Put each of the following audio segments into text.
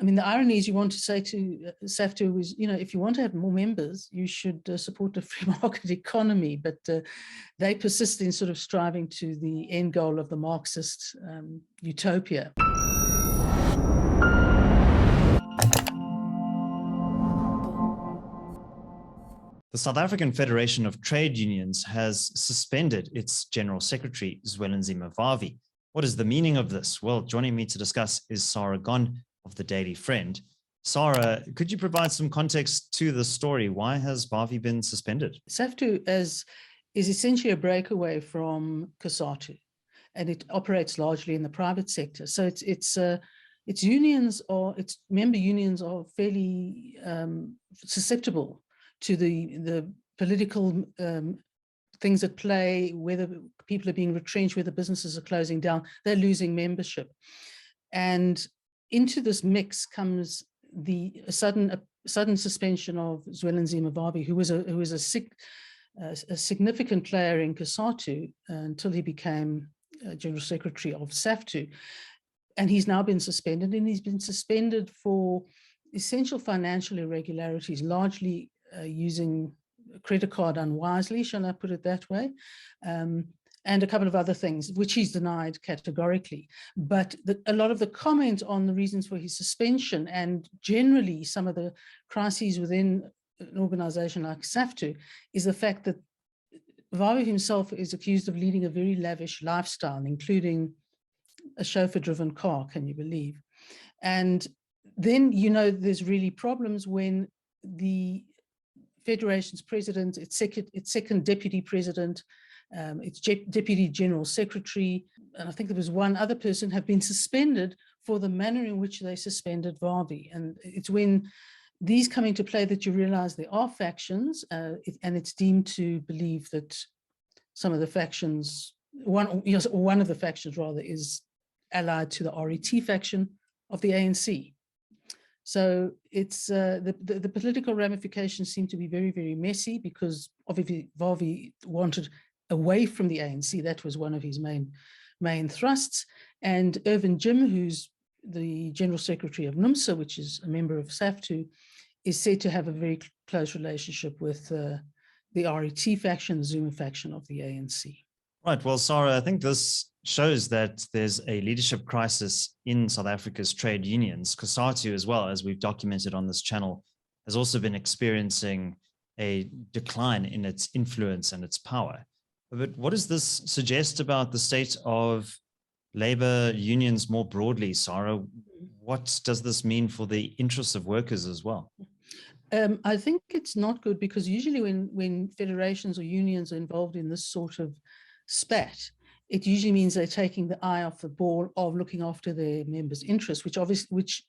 mean, the irony is you want to say to SAFTU is, if you want to have more members, you should support a free market economy, but they persist in sort of striving to the end goal of the Marxist utopia. The South African Federation of Trade Unions has suspended its General Secretary, Zwelenzima Vavi. What is the meaning of this? Well, joining me to discuss is Sara Gon of the Daily Friend. Sara, could you provide some context to the story? Why has Vavi been suspended? SAFTU is essentially a breakaway from COSATU, and it operates largely in the private sector. So its member unions are fairly susceptible to the political things at play, whether people are being retrenched, whether businesses are closing down, they're losing membership. And into this mix comes the sudden suspension of Zwelenzima Vavi, who was a significant player in COSATU until he became General Secretary of SAFTU. And he's now been suspended, and he's been suspended for essential financial irregularities, largely using a credit card unwisely, shall I put it that way, and a couple of other things, which he's denied categorically. But a lot of the comment on the reasons for his suspension, and generally some of the crises within an organization like SAFTU, is the fact that Vavi himself is accused of leading a very lavish lifestyle, including a chauffeur-driven car, can you believe? And then, there's really problems when the Federation's president, its second deputy president, its deputy general secretary, and I think there was one other person, have been suspended for the manner in which they suspended Vavi. And it's when these come into play that you realize there are factions, and it's deemed to believe that some of the factions, one of the factions rather, is allied to the RET faction of the ANC. So it's the political ramifications seem to be very, very messy, because obviously Vavi wanted away from the ANC. That was one of his main thrusts. And Irvin Jim, who's the General Secretary of NUMSA, which is a member of SAFTU, is said to have a very close relationship with the RET faction, the Zuma faction of the ANC. Right. Well, Sara, I think this shows that there's a leadership crisis in South Africa's trade unions. COSATU, as well, as we've documented on this channel, has also been experiencing a decline in its influence and its power. But what does this suggest about the state of labor unions more broadly, Sara? What does this mean for the interests of workers as well? I think it's not good, because usually when federations or unions are involved in this sort of spat, it usually means they're taking the eye off the ball of looking after their members' interests, which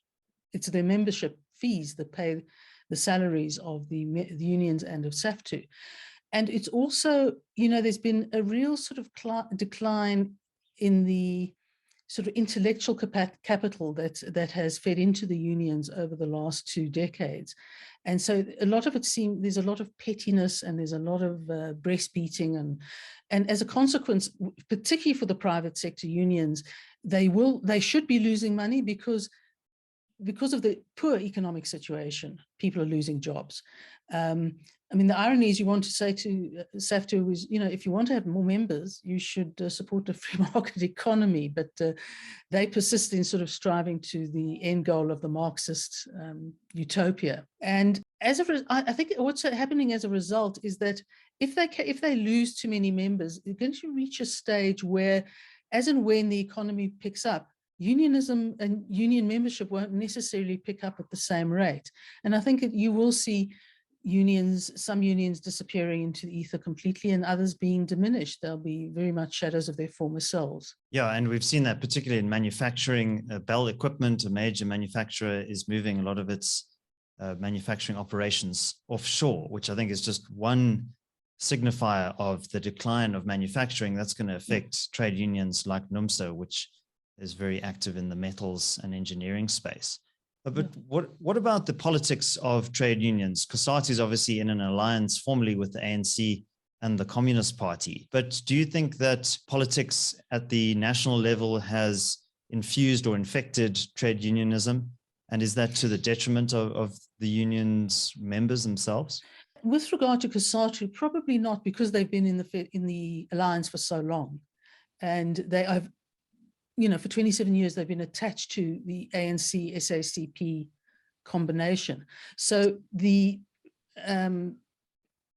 it's their membership fees that pay the salaries of the unions and of SAFTU. And it's also, there's been a real sort of decline in the sort of intellectual capital that has fed into the unions over the last 2 decades. And so a lot of it seems there's a lot of pettiness, and there's a lot of breastbeating, and as a consequence, particularly for the private sector unions, they should be losing money because of the poor economic situation. People are losing jobs. I mean, the irony is you want to say to SAFTU is, if you want to have more members, you should support a free market economy, but they persist in sort of striving to the end goal of the Marxist utopia. And I think what's happening as a result is that if they lose too many members, they're going to reach a stage where, as and when the economy picks up, unionism and union membership won't necessarily pick up at the same rate. And I think you will see some unions disappearing into the ether completely, and others being diminished. They'll be very much shadows of their former selves. Yeah, and we've seen that particularly in manufacturing. Bell Equipment, a major manufacturer, is moving a lot of its manufacturing operations offshore, which I think is just one signifier of the decline of manufacturing that's going to affect trade unions like NUMSA, which is very active in the metals and engineering space. But what about the politics of trade unions? COSATU is obviously in an alliance formally with the ANC and the Communist Party. But do you think that politics at the national level has infused or infected trade unionism? And is that to the detriment of the union's members themselves? With regard to COSATU, probably not, because they've been in the alliance for so long. And they have, for 27 years, they've been attached to the ANC SACP combination. So the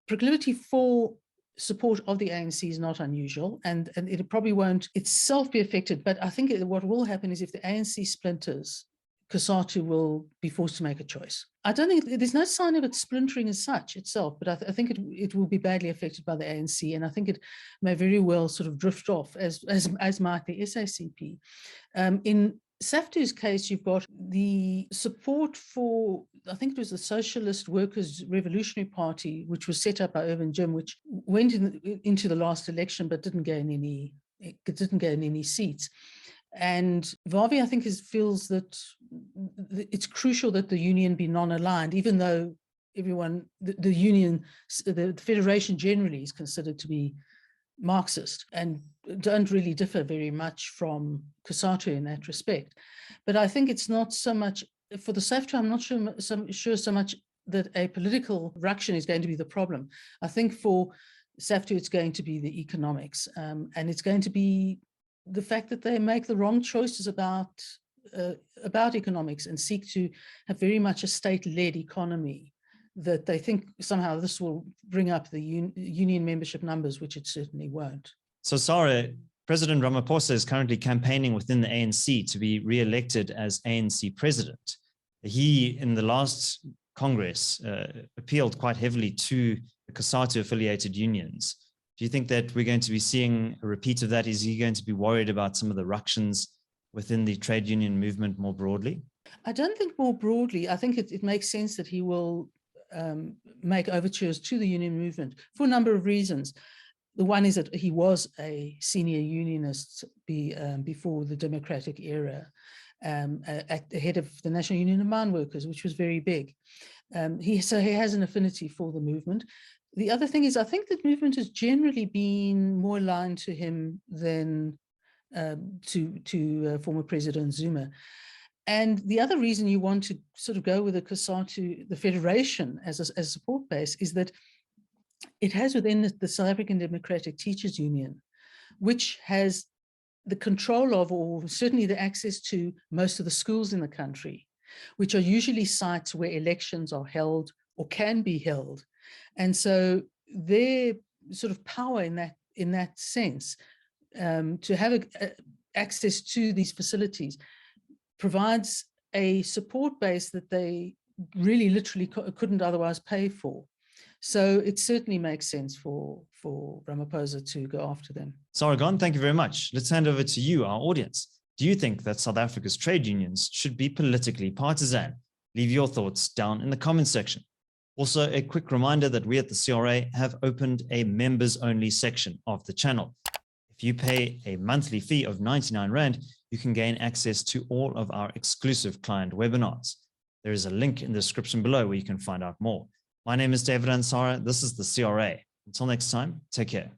proclivity for support of the ANC is not unusual, and it probably won't itself be affected. But I think what will happen is if the ANC splinters, COSATU will be forced to make a choice. I don't think there's no sign of it splintering as such itself, but I think it will be badly affected by the ANC, and I think it may very well sort of drift off as might the SACP. In SAFTU's case, you've got the support for, I think it was the Socialist Workers' Revolutionary Party, which was set up by Irvin Jim, which went into the last election but didn't gain any seats. And Vavi, I think, feels that it's crucial that the union be non-aligned, even though the union, the federation generally is considered to be Marxist and don't really differ very much from COSATU in that respect. But I think it's not so much, for the SAFTU, I'm not sure so much that a political ruction is going to be the problem. I think for SAFTU, it's going to be the economics, and it's going to be the fact that they make the wrong choices about economics and seek to have very much a state-led economy, that they think somehow this will bring up the union membership numbers, which it certainly won't. So, Sara, President Ramaphosa is currently campaigning within the ANC to be re-elected as ANC president. He, in the last Congress, appealed quite heavily to the COSATU-affiliated unions. Do you think that we're going to be seeing a repeat of that? Is he going to be worried about some of the ructions within the trade union movement more broadly? I don't think more broadly. I think it makes sense that he will make overtures to the union movement for a number of reasons. The one is that he was a senior unionist before the democratic era, at the head of the National Union of Mine Workers, which was very big. So he has an affinity for the movement. The other thing is, I think the movement has generally been more aligned to him than to former President Zuma. And the other reason you want to sort of go with the COSATU, the federation, as a support base, is that it has within the South African Democratic Teachers Union, which has the control of, or certainly the access to, most of the schools in the country, which are usually sites where elections are held or can be held. And so their sort of power in that sense, to have access to these facilities, provides a support base that they really literally couldn't otherwise pay for. So it certainly makes sense for Ramaphosa to go after them. Sara Gon, thank you very much. Let's hand over to you, our audience. Do you think that South Africa's trade unions should be politically partisan? Leave your thoughts down in the comments section. Also, a quick reminder that we at the CRA have opened a members-only section of the channel. If you pay a monthly fee of 99 Rand, you can gain access to all of our exclusive client webinars. There is a link in the description below where you can find out more. My name is David Ansara. This is the CRA. Until next time, take care.